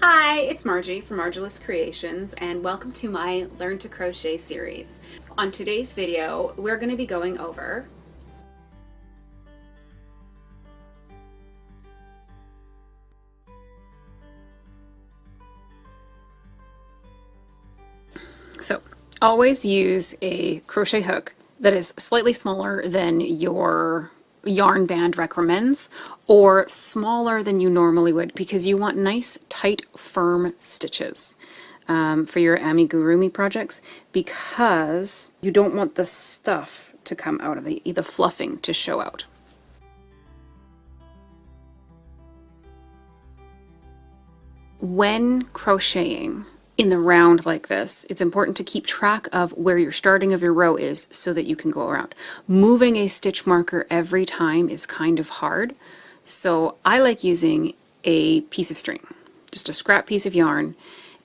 Hi, it's Margie from Margelous Creations, and welcome to my Learn to Crochet series. On today's video, we're going to be going over always use a crochet hook that is slightly smaller than your yarn band recommends, or smaller than you normally would, because you want nice, tight, firm stitches for your Amigurumi projects, because you don't want the stuff to come out of it, the fluffing to show out. When crocheting in the round like this, it's important to keep track of where your starting of your row is so that you can go around. Moving a stitch marker every time is kind of hard, so I like using a piece of string, just a scrap piece of yarn,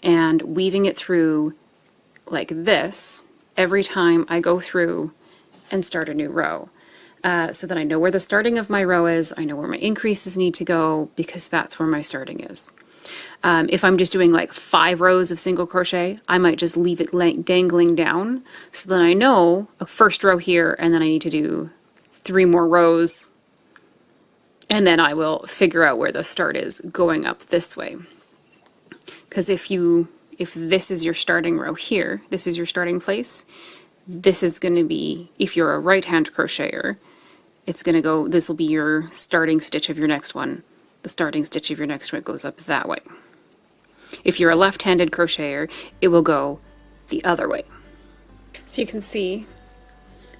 and weaving it through like this every time I go through and start a new row. So that I know where the starting of my row is, I know where my increases need to go, because that's where my starting is. If I'm just doing like 5 rows of single crochet, I might just leave it dangling down, so then I know a first row here, and then I need to do 3 more rows, and then I will figure out where the start is going up this way. Because if this is your starting row here, this is your starting place, this is going to be, if you're a right-hand crocheter, it's going to go, this will be your starting stitch of your next one. The starting stitch of your next one goes up that way. If you're a left-handed crocheter, it will go the other way. So you can see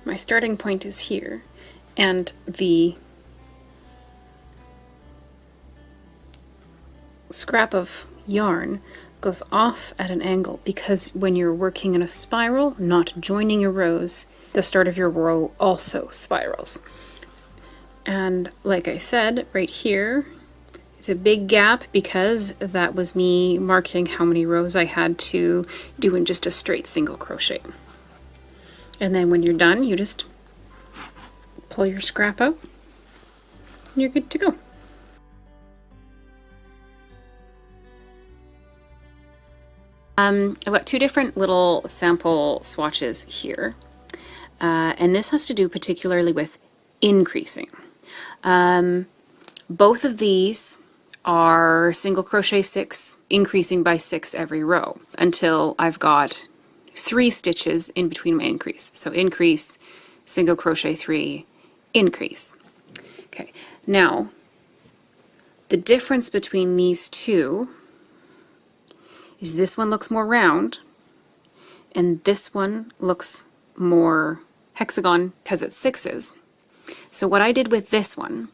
my starting point is here, and the scrap of yarn goes off at an angle, because when you're working in a spiral, not joining your rows, the start of your row also spirals. And like I said, right here, it's a big gap, because that was me marking how many rows I had to do in just a straight single crochet. And then when you're done, you just pull your scrap out and you're good to go. I've got 2 different little sample swatches here, and this has to do particularly with increasing. Both of these are single crochet 6, increasing by 6 every row until I've got 3 stitches in between my increase. So increase, single crochet 3, increase. Okay, now the difference between these two is this one looks more round and this one looks more hexagon because it's 6s. So what I did with this one,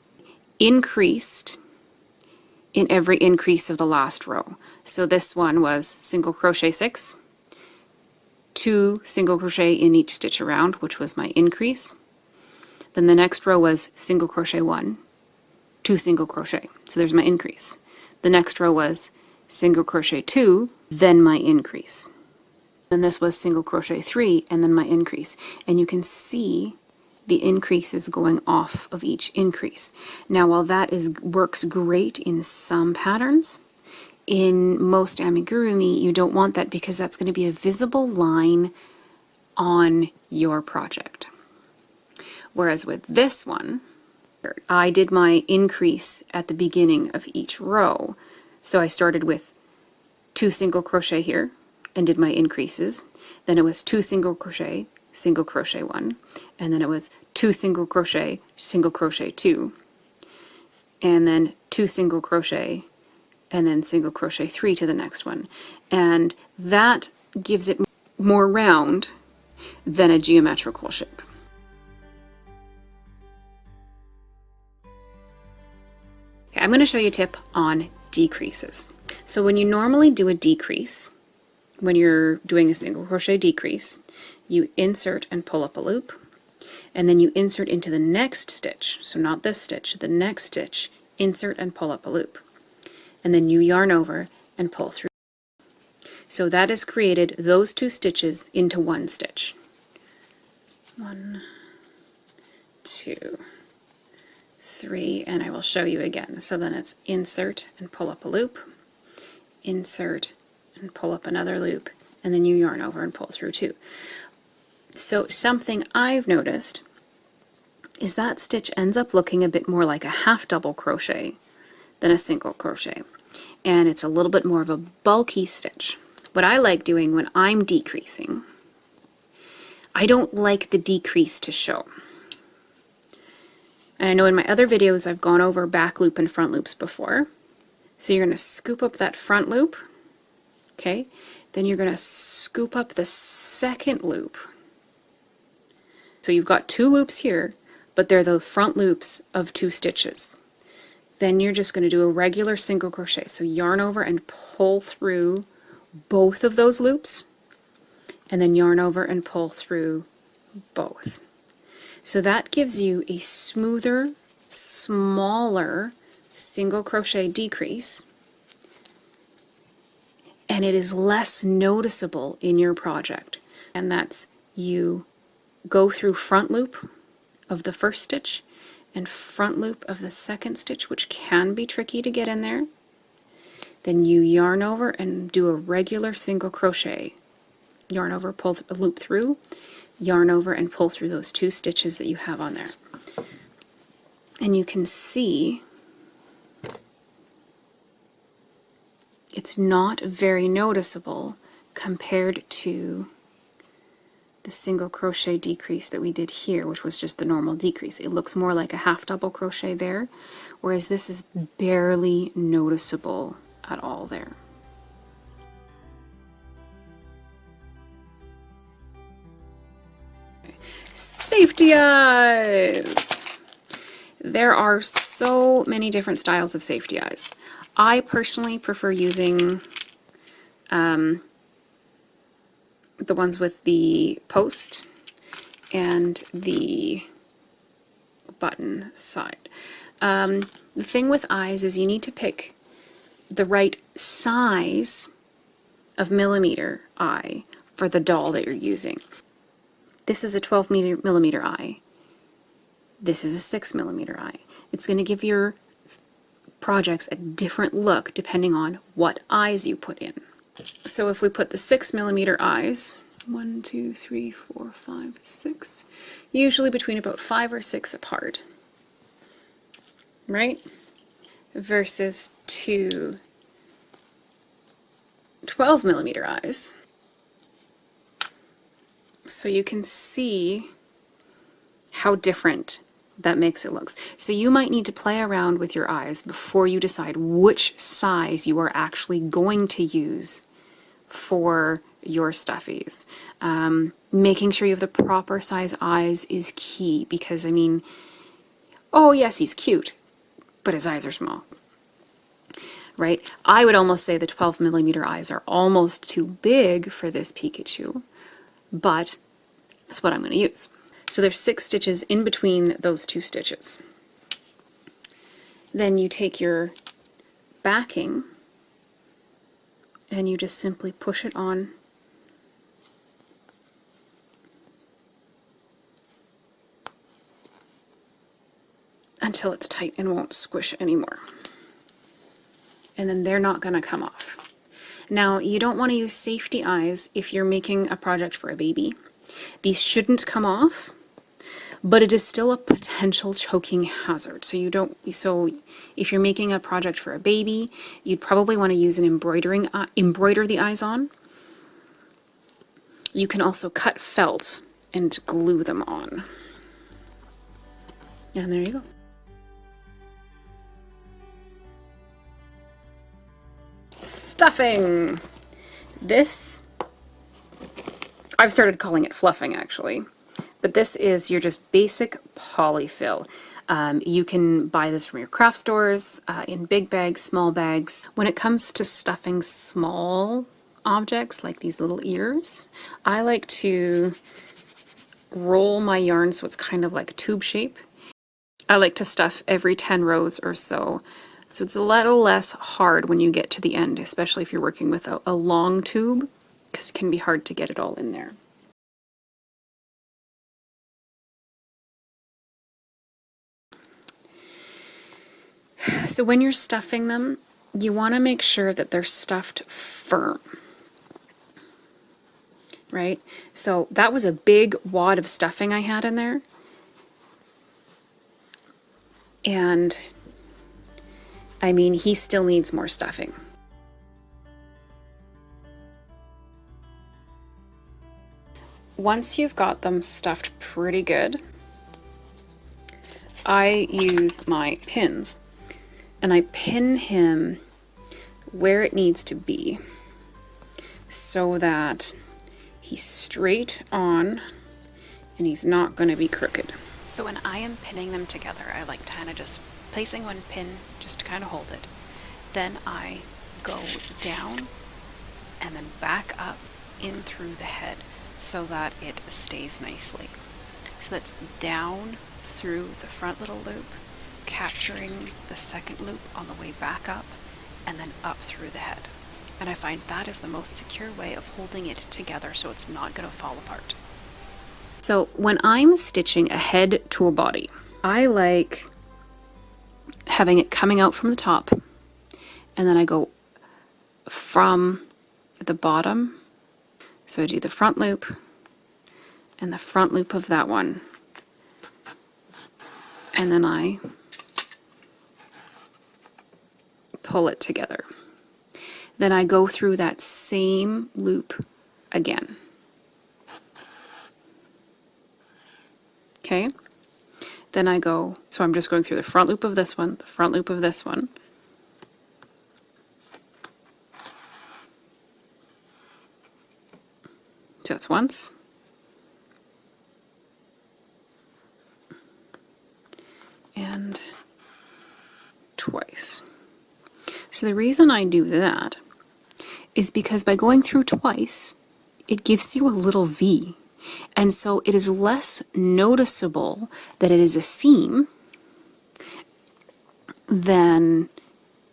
increased in every increase of the last row. So this one was single crochet 6, 2 single crochet in each stitch around, which was my increase. Then the next row was single crochet 1, 2 single crochet. So there's my increase. The next row was single crochet 2, then my increase. Then this was single crochet 3, and then my increase. And you can see the increases going off of each increase. Now, while that works great in some patterns, in most Amigurumi you don't want that, because that's going to be a visible line on your project. Whereas with this one, I did my increase at the beginning of each row. So I started with 2 single crochet here and did my increases. Then it was 2 single crochet 1, and then it was 2 single crochet 2, and then 2 single crochet, and then single crochet 3 to the next one. And that gives it more round than a geometrical shape. Okay, I'm going to show you a tip on decreases. So when you normally do a decrease, when you're doing a single crochet decrease, you insert and pull up a loop, and then you insert into the next stitch, so not this stitch, the next stitch, insert and pull up a loop, and then you yarn over and pull through. So that has created those 2 stitches into one stitch. 1, 2, 3, and I will show you again. So then it's insert and pull up a loop, insert and pull up another loop, and then you yarn over and pull through too. So something I've noticed is that stitch ends up looking a bit more like a half double crochet than a single crochet, and it's a little bit more of a bulky stitch. What I like doing when I'm decreasing, I don't like the decrease to show. And I know in my other videos I've gone over back loop and front loops before. So you're going to scoop up that front loop, okay? Then you're going to scoop up the second loop. So you've got two loops here, but they're the front loops of two stitches. Then you're just going to do a regular single crochet. So yarn over and pull through both of those loops, and then yarn over and pull through both. So that gives you a smoother, smaller single crochet decrease, and it is less noticeable in your project. And that's, you go through front loop of the first stitch and front loop of the second stitch, which can be tricky to get in there. Then you yarn over and do a regular single crochet. Yarn over, pull a loop through, yarn over and pull through those two stitches that you have on there. And you can see it's not very noticeable compared to the single crochet decrease that we did here, which was just the normal decrease. It looks more like a half double crochet there, whereas this is barely noticeable at all there. Safety eyes! There are so many different styles of safety eyes. I personally prefer using the ones with the post and the button side. The thing with eyes is you need to pick the right size of millimeter eye for the doll that you're using. This is a 12 millimeter eye. This is a 6 millimeter eye. It's going to give your projects a different look depending on what eyes you put in. So if we put the 6 millimeter eyes, 1, 2, 3, 4, 5, 6, usually between about 5 or 6 apart, right? Versus two 12 millimeter eyes. So you can see how different that makes it look. So you might need to play around with your eyes before you decide which size you are actually going to use for your stuffies. Making sure you have the proper size eyes is key, because I mean, oh yes, he's cute, but his eyes are small, right? I would almost say the 12 millimeter eyes are almost too big for this Pikachu, but that's what I'm going to use. So there's 6 stitches in between those 2 stitches. Then you take your backing and you just simply push it on until it's tight and won't squish anymore. And then they're not going to come off. Now, you don't want to use safety eyes if you're making a project for a baby. These shouldn't come off, but it is still a potential choking hazard. So if you're making a project for a baby, you'd probably want to use an embroider the eyes on. You can also cut felt and glue them on. And there you go. Stuffing. This, I've started calling it fluffing actually, but this is your just basic polyfill. You can buy this from your craft stores in big bags, small bags. When it comes to stuffing small objects like these little ears, I like to roll my yarn so it's kind of like a tube shape. I like to stuff every 10 rows or so. So it's a little less hard when you get to the end, especially if you're working with a long tube, because it can be hard to get it all in there. So when you're stuffing them, you want to make sure that they're stuffed firm, right? So that was a big wad of stuffing I had in there. And I mean, he still needs more stuffing. Once you've got them stuffed pretty good, I use my pins and I pin him where it needs to be so that he's straight on and he's not going to be crooked. So when I am pinning them together, I like kind of just placing one pin just to kind of hold it. Then I go down and then back up in through the head so that it stays nicely. So that's down through the front little loop, capturing the second loop on the way back up, and then up through the head. And I find that is the most secure way of holding it together so it's not going to fall apart. So when I'm stitching a head to a body, I like having it coming out from the top, and then I go from the bottom. So I do the front loop and the front loop of that one, and then I pull it together. Then I go through that same loop again. Okay? Then I go, so I'm just going through the front loop of this one, the front loop of this one. So that's once. And twice. So the reason I do that is because by going through twice, it gives you a little V. And so it is less noticeable that it is a seam than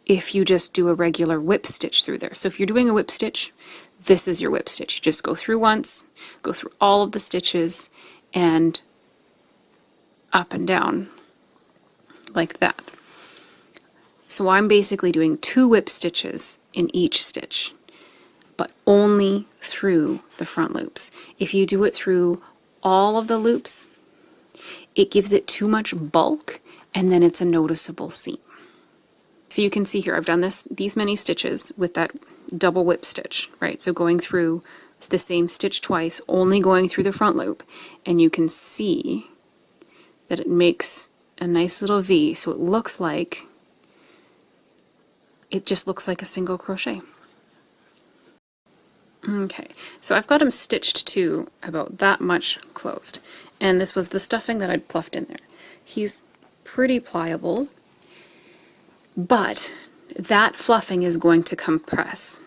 if you just do a regular whip stitch through there. So if you're doing a whip stitch, this is your whip stitch. You just go through once, go through all of the stitches, and up and down like that. So I'm basically doing 2 whip stitches in each stitch, but only through the front loops. If you do it through all of the loops, it gives it too much bulk, and then it's a noticeable seam. So you can see here, I've done these many stitches with that double whip stitch, right? So going through the same stitch twice, only going through the front loop, and you can see that it makes a nice little V, so it just looks like a single crochet. Okay, so I've got them stitched to about that much closed, and this was the stuffing that I'd fluffed in there. He's pretty pliable, but that fluffing is going to compress.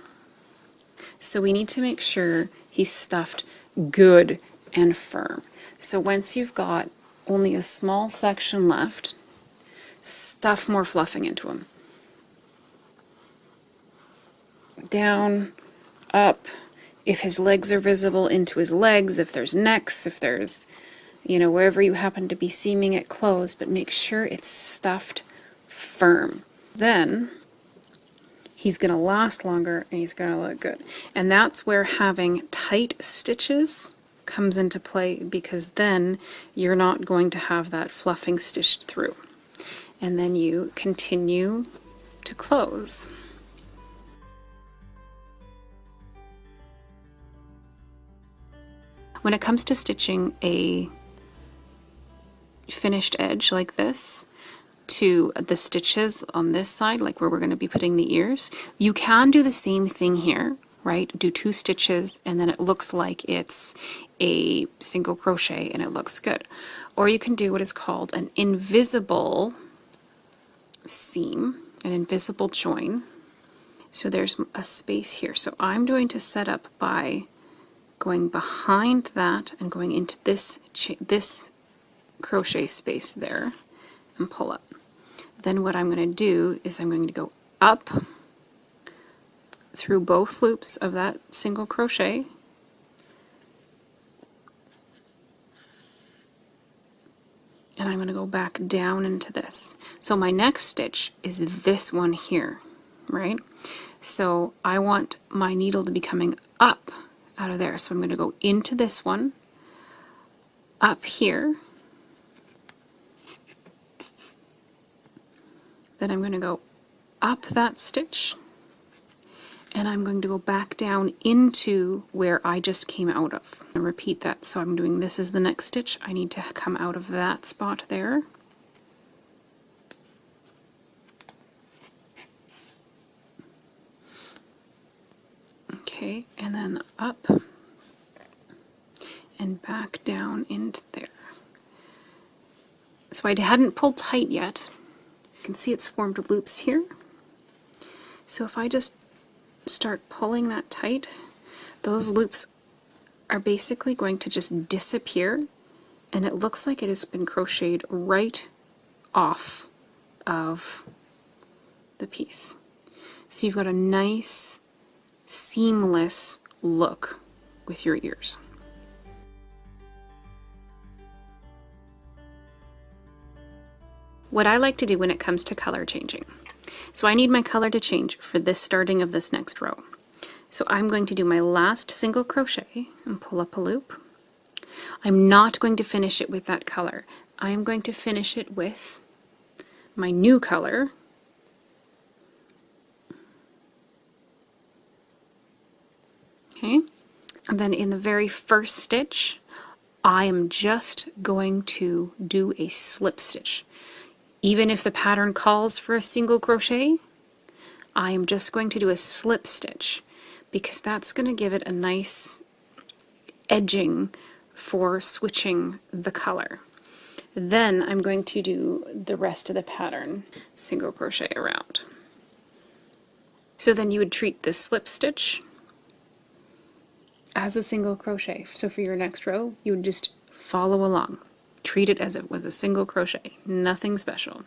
So we need to make sure he's stuffed good and firm. So once you've got only a small section left, stuff more fluffing into him. Down, up, if his legs are visible, into his legs, if there's necks, if there's, wherever you happen to be seaming it closed, but make sure it's stuffed firm. Then he's going to last longer and he's going to look good. And that's where having tight stitches comes into play, because then you're not going to have that fluffing stitched through. And then you continue to close. When it comes to stitching a finished edge like this to the stitches on this side, like where we're going to be putting the ears, you can do the same thing here, right? Do 2 stitches and then it looks like it's a single crochet and it looks good. Or you can do what is called an invisible seam, an invisible join. So there's a space here. So I'm going to set up by going behind that and going into this crochet space there and pull up. Then what I'm going to do is I'm going to go up through both loops of that single crochet, and I'm going to go back down into this. So my next stitch is this one here, right? So I want my needle to be coming up out of there. So I'm going to go into this one, up here, then I'm going to go up that stitch, and I'm going to go back down into where I just came out of. And repeat that. So I'm doing this as the next stitch. I need to come out of that spot there. Okay, and then up and back down into there. So I hadn't pulled tight yet. You can see it's formed loops here. So if I just start pulling that tight, those loops are basically going to just disappear, and it looks like it has been crocheted right off of the piece. So you've got a nice seamless look with your ears. What I like to do when it comes to color changing. So I need my color to change for this starting of this next row. So I'm going to do my last single crochet and pull up a loop. I'm not going to finish it with that color. I'm going to finish it with my new color. Okay, and then in the very first stitch, I am just going to do a slip stitch. Even if the pattern calls for a single crochet, I am just going to do a slip stitch because that's going to give it a nice edging for switching the color. Then I'm going to do the rest of the pattern single crochet around. So then you would treat this slip stitch as a single crochet. So for your next row, you would just follow along. Treat it as it was a single crochet, nothing special.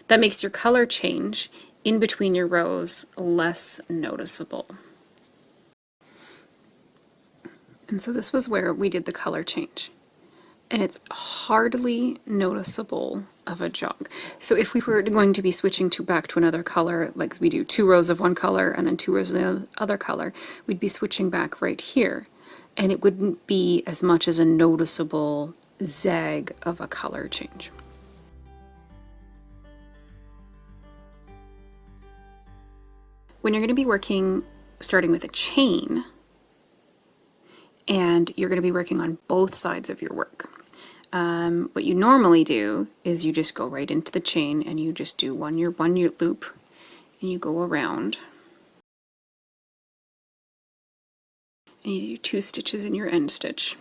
That makes your color change in between your rows less noticeable. And so this was where we did the color change. And it's hardly noticeable of a jog. So if we were going to be switching back to another color, like we do 2 rows of one color and then 2 rows of the other color, we'd be switching back right here. And it wouldn't be as much as a noticeable zag of a color change. When you're going to be working, starting with a chain, and you're going to be working on both sides of your work, what you normally do is you just go right into the chain and you just do one loop and you go around and you do 2 stitches in your end stitch.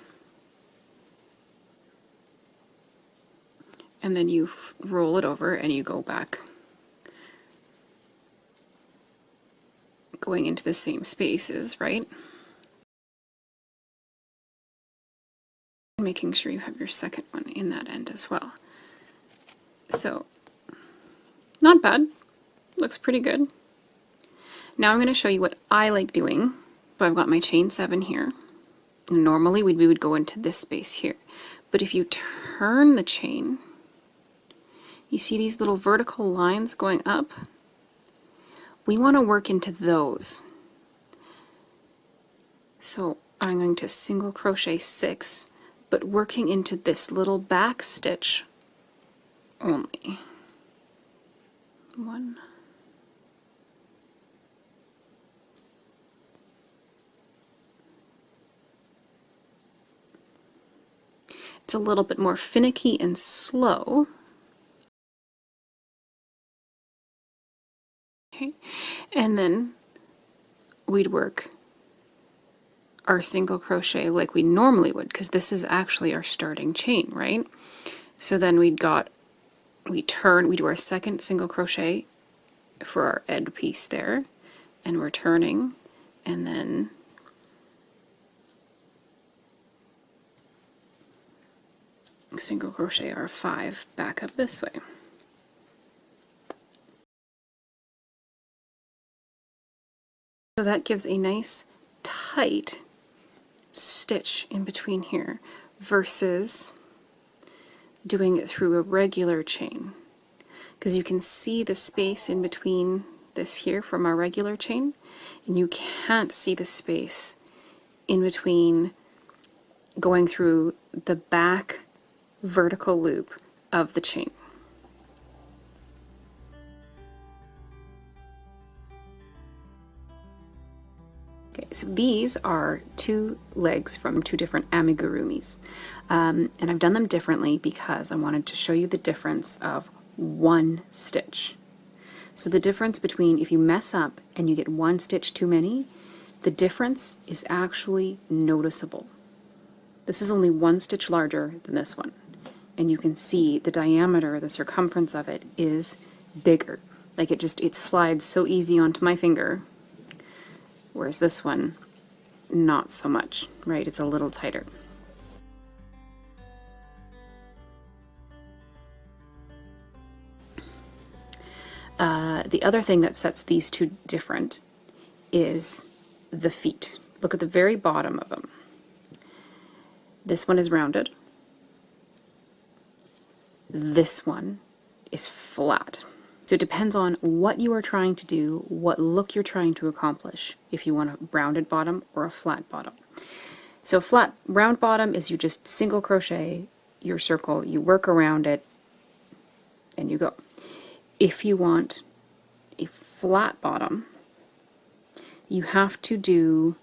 And then you roll it over and you go back, going into the same spaces, right? Making sure you have your second one in that end as well. So, not bad. Looks pretty good. Now I'm going to show you what I like doing. So I've got my chain 7 here. Normally we would go into this space here. But if you turn the chain, you see these little vertical lines going up? We want to work into those. So I'm going to single crochet 6, but working into this little back stitch only. 1. It's a little bit more finicky and slow. Okay, and then we'd work our single crochet like we normally would, because this is actually our starting chain, right? So then we do our second single crochet for our end piece there, and we're turning, and then single crochet our 5 back up this way. So that gives a nice tight stitch in between here versus doing it through a regular chain, because you can see the space in between this here from our regular chain, and you can't see the space in between going through the back vertical loop of the chain. Okay, so these are two legs from two different amigurumis, and I've done them differently because I wanted to show you the difference of one stitch. So the difference between if you mess up and you get one stitch too many, the difference is actually noticeable. This is only one stitch larger than this one, and you can see the diameter, the circumference of it is bigger. Like it slides so easy onto my finger, whereas this one, not so much, right? It's a little tighter. The other thing that sets these two different is the feet. Look at the very bottom of them. This one is rounded. This one is flat. So it depends on what you are trying to do, what look you're trying to accomplish, if you want a rounded bottom or a flat bottom. So a flat round bottom is you just single crochet your circle, you work around it, and you go. If you want a flat bottom, you have to do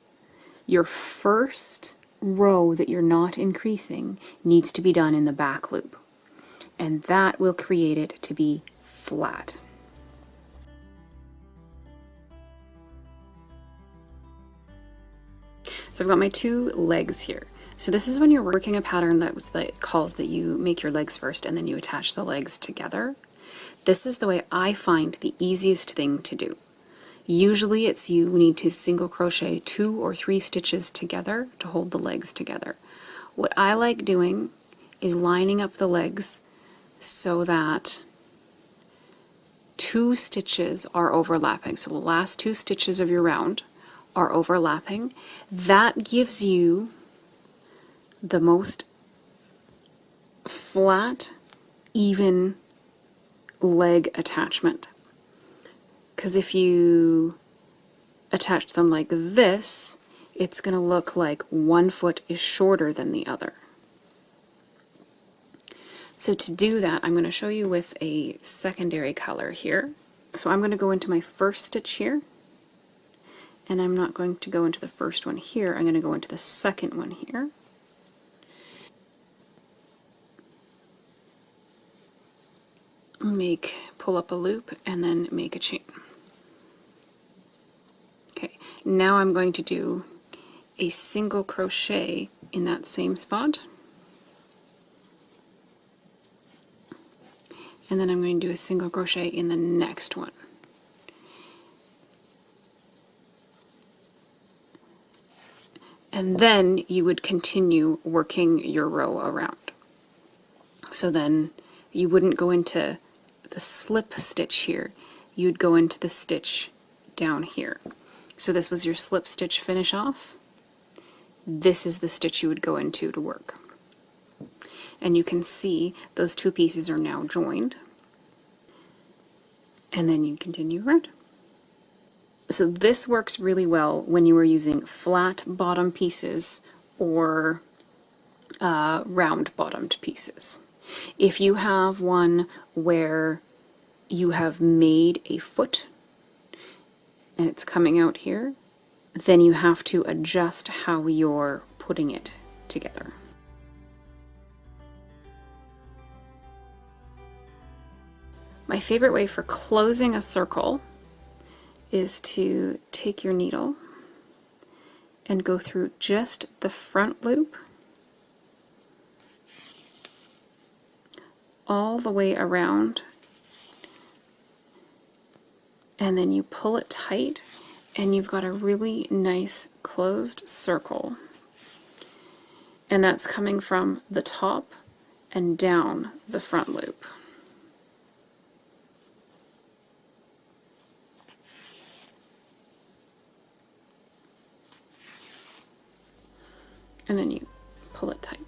your first row that you're not increasing needs to be done in the back loop, and that will create it to be flat. So I've got my two legs here. So this is when you're working a pattern that calls that you make your legs first and then you attach the legs together. This is the way I find the easiest thing to do. Usually it's you need to single crochet 2 or 3 stitches together to hold the legs together. What I like doing is lining up the legs so that 2 stitches are overlapping. So the last 2 stitches of your round are overlapping. That gives you the most flat, even leg attachment. Because if you attach them like this, it's going to look like one foot is shorter than the other. So to do that, I'm going to show you with a secondary color here. So I'm going to go into my first stitch here, and I'm not going to go into the first one here, I'm going to go into the second one here. Pull up a loop and then make a chain. Okay, now I'm going to do a single crochet in that same spot, and then I'm going to do a single crochet in the next one. And then you would continue working your row around. So then you wouldn't go into the slip stitch here, you'd go into the stitch down here. So this was your slip stitch finish off. This is the stitch you would go into to work. And you can see those two pieces are now joined. And then you continue around. So this works really well when you are using flat bottom pieces or round bottomed pieces. If you have one where you have made a foot and it's coming out here, then you have to adjust how you're putting it together. My favorite way for closing a circle is to take your needle and go through just the front loop all the way around, and then you pull it tight and you've got a really nice closed circle, and that's coming from the top and down the front loop. And then you pull it tight.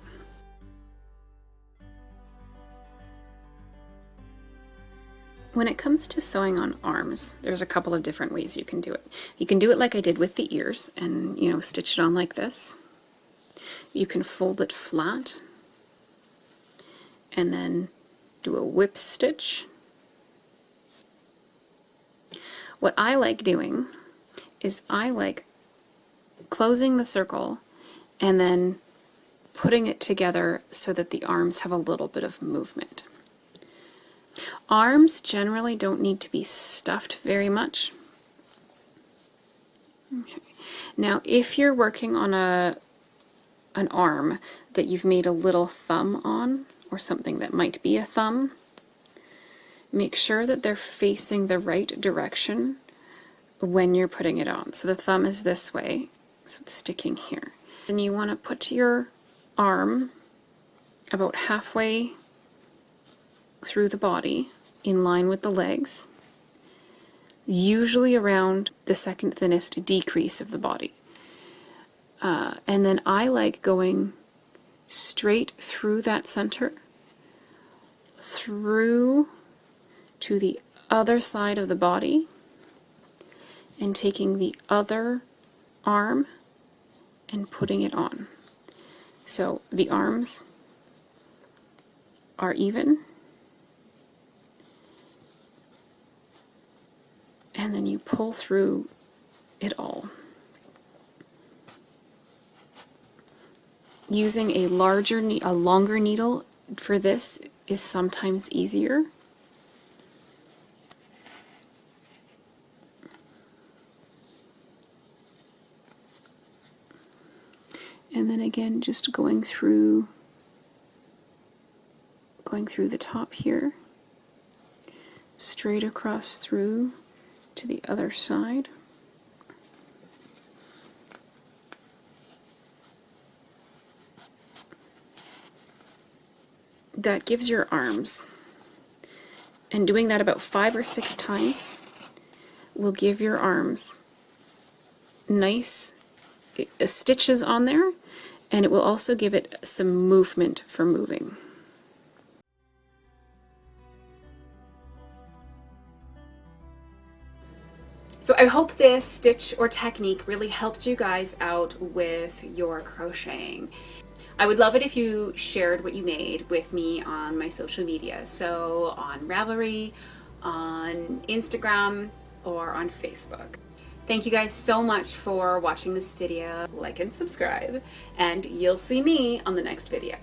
When it comes to sewing on arms, there's a couple of different ways you can do it. You can do it like I did with the ears and, you know, stitch it on like this. You can fold it flat and then do a whip stitch. What I like doing is I like closing the circle and then putting it together so that the arms have a little bit of movement. Arms generally don't need to be stuffed very much. Okay. Now, if you're working on an arm that you've made a little thumb on, or something that might be a thumb, make sure that they're facing the right direction when you're putting it on. So the thumb is this way, so it's sticking here. Then you want to put your arm about halfway through the body, in line with the legs, usually around the second thinnest decrease of the body. And then I like going straight through that center, through to the other side of the body, and taking the other arm and putting it on. So the arms are even, and then you pull through it all. Using a longer needle for this is sometimes easier. And then again, just going through the top here, straight across through to the other side. That gives your arms, and doing that about 5 or 6 times will give your arms nice stitches on there, and it will also give it some movement for moving. So I hope this stitch or technique really helped you guys out with your crocheting. I would love it if you shared what you made with me on my social media, so on Ravelry, on Instagram, or on Facebook. Thank you guys so much for watching this video. Like and subscribe, and you'll see me on the next video.